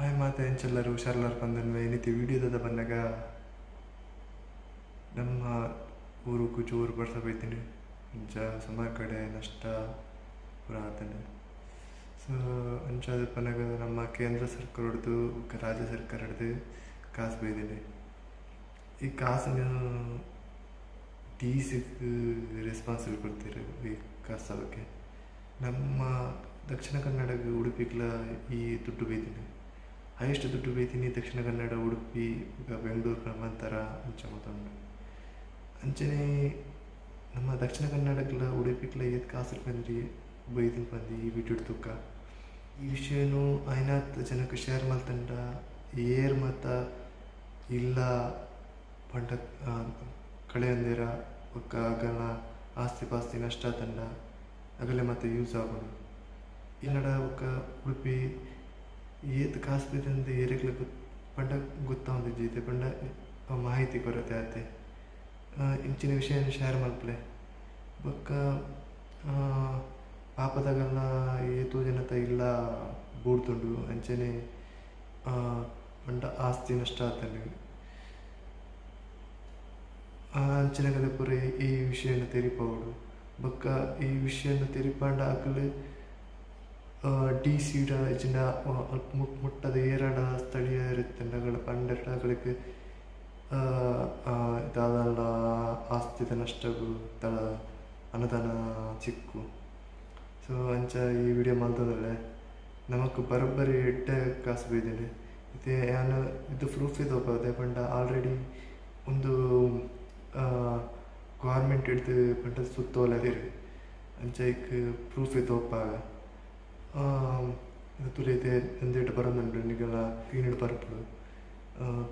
Hi ಮಾತೆ ಎಂಚೆಲ್ಲರೂ ಹುಷಾರ್ಲಾರ್ ಬಂದನ್ವೆ ಇನ್ನಿತಿ ವಿಡಿಯೋದ ಬಂದಾಗ ನಮ್ಮ ಊರು ಕುಚೂರು ಬರ್ಸ ಬೈತೀನಿ ಅಂಚ ಸುಮಾರು ಕಡೆ ನಷ್ಟ ಪೂರ ಆತನೆ. ಸೊ ಅಂಚಾದ ಪನಗ ನಮ್ಮ ಕೇಂದ್ರ ಸರ್ಕಾರದ್ದು ರಾಜ್ಯ ಸರ್ಕಾರದ್ದು ಕಾಸು ಬೈದಿನಿ. ಈ ಕಾಸನ್ನು ಡಿ ಸಿಗೆ ರೆಸ್ಪಾನ್ಸಿಬಲ್ ಕೊಡ್ತೀರಿ ಈ ಕಾಸು ಬಗ್ಗೆ. ನಮ್ಮ ದಕ್ಷಿಣ ಕನ್ನಡ ಉಡುಪಿಗ್ಲ ಈ ದುಡ್ಡು ಬೈತೀನಿ, ಹೈಯೆಸ್ಟ್ ದುಡ್ಡು ಬೈತೀನಿ ದಕ್ಷಿಣ ಕನ್ನಡ ಉಡುಪಿ ಬೆಂಗಳೂರು ಗ್ರಾಮಾಂತರ ಅಂಚ ಮಾತಾಡು. ಅಂಚನೆ ನಮ್ಮ ದಕ್ಷಿಣ ಕನ್ನಡಗ್ಲ ಉಡುಪಿಗ್ಲ ಏತ್ ಕಾಸು ಬಂದ್ರಿ ಬೈತೀನಿ ಬಂದು ಈ ವಿಡಿಯೋ ತುಕ್ಕ ಈ ವಿಷಯನೂ ಐನಾತ್ ಜನಕ್ಕೆ ಶೇರ್ ಮಲ್ತಂಡ ಏರ್ ಮತ ಇಲ್ಲ ಪಂಡ ಕಳೆ ಅಂದಿರ ಒಕ್ಕ ಆಗಲ ಆಸ್ತಿ ಪಾಸ್ತಿ ನಷ್ಟ ತಂಡ ಆಗಲೇ ಮತ್ತೆ ಯೂಸ್ ಆಗೋದು. ಈ ನಡ ಒಕ್ಕ ಉಡುಪಿ ಏತ್ ಕಾಸು ಬಿದ್ದಂದು ಏರಿಗ್ಲ ಪಂಡ ಗೊತ್ತಾವಂದು ಜೀತೆ ಪಂಡ ಮಾಹಿತಿ ಕೊರತೆ ಆತೆ ಇಂಚಿನ ವಿಷಯ ಶೇರ್ ಮಲ್ಪಲೆ ಬೊಕ್ಕ ಪಾಪದಾಗಲ್ಲ ಏತು ಜನತ ಇಲ್ಲ ಬೂಡ್ತುಂಡು ಅಂಚನೆ ಪಂಡ ಆಸ್ತಿ ನಷ್ಟ ಆತಲ್ಲಿ ಅಂಚನೆಗದ ಪುರ ಈ ವಿಷಯನ ತೆರಿಪವಡು ಬೊಕ್ಕ ಈ ವಿಷಯನ ತೆರಿಪಂಡ ಆಗಲು ಡಿ ಸಿಡ ಇಜಿನ ಮುಟ್ಟದ ಏರಡ ಸ್ಥಳೀಯ ತಂಡಗಳ ಪಂಡಗಳಿಗೆ ದಾದಲ್ಲ ಆಸ್ತಿದ ನಷ್ಟಗಳು ತಳ ಅನುದಾನ ಚಿಕ್ಕು. ಸೊ ಅಂಚ ಈ ವಿಡಿಯೋ ಮಾಡ್ತದಲ್ಲೇ ನಮಕ್ ಬರೋಬ್ಬರಿ ಎಡ್ಡ ಕಾಸು ಬೈದಿನಿ ಇದೆ ನಾನು ಇದು ಪ್ರೂಫ್ ಇದು ಹೋಗೋದೆ ಪಂಡ ಆಲ್ರೆಡಿ ಒಂದು ಗೌರ್ಮೆಂಟ್ ಹಿಡ್ದು ಪಂಡ ಸುತ್ತೋಲದಿರಿ ಅಂಚ ಈಗ ಪ್ರೂಫ್ ಇದು ಒಪ್ಪಾಗ ತುಲೆ ಎಂದೇಟು ಬರೋದುಂಟು ನಿಗಲ ಕ್ಲೀನಿಡ್ ಬರಪಡು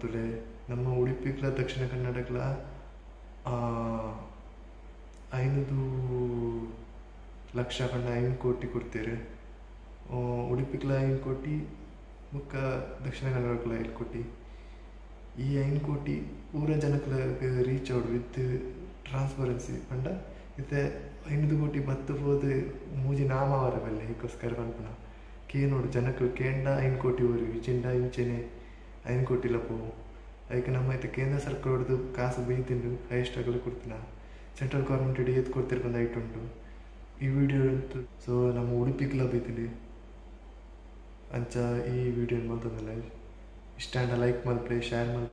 ತುಲೆ ನಮ್ಮ ಉಡುಪಿಗ್ಲ ದಕ್ಷಿಣ ಕನ್ನಡಗ್ಲ 5 ಲಕ್ಷ ಕಂಡ 5 ಕೋಟಿ ಕೊಡ್ತೀರಿ. ಉಡುಪಿಗ್ಲ 5 ಕೋಟಿ ಬೊಕ್ಕ ದಕ್ಷಿಣ ಕನ್ನಡಗ್ಲ 5 ಕೋಟಿ. ಈ 5 ಕೋಟಿ ಪೂರ ಜನಕ್ಕೆ ರೀಚ್ ಔಟ್ ವಿತ್ ಟ್ರಾನ್ಸ್ಪರೆನ್ಸಿ ಪಂಡ ಇತ್ತೆ 5 ಕೋಟಿ ಬತ್ತು ಹೋದ ಮೂಜಿ ನಾಮಾವರ ಬೆಲೆ ಈಗೋಸ್ಕರ ಪನ್ಪುನ ನೋಡು ಜನಕ್ಕೆ ಕೇಂಡ 5 ಕೋಟಿ ಊರು ವಿಚಿಂಡ ಇಂಚೆನೆ 5 ಕೋಟಿಲ ಪೋವು ಅದಕ್ಕೆ ನಮ್ಮ ಐತೆ ಕೇಂದ್ರ ಸರ್ಕಾರದ್ದು ಕಾಸು ಬೈತಿಂಡು ಹೈಯೆಸ್ಟ್ ಆಗಲು ಕೊಡ್ತೀನ ಸೆಂಟ್ರಲ್ ಗೌರ್ಮೆಂಟ್ ಇಡೀ ಎತ್ತು ಕೊಡ್ತಿರ್ಬಂದು ಐಟ್ ಉಂಟು ಈ ವಿಡಿಯೋ ಉಂಟು. ಸೊ ನಮ್ಮ ಉಡುಪಿಗ್ಲ ಬೈತೀನಿ ಅಂಚ ಈ ವಿಡಿಯೋ ಮಾಡ್ತಂದಲ್ಲ ಇಷ್ಟ ಲೈಕ್ ಮಲ್ಪೆ ಶೇರ್ ಮಲ್ಪೆ.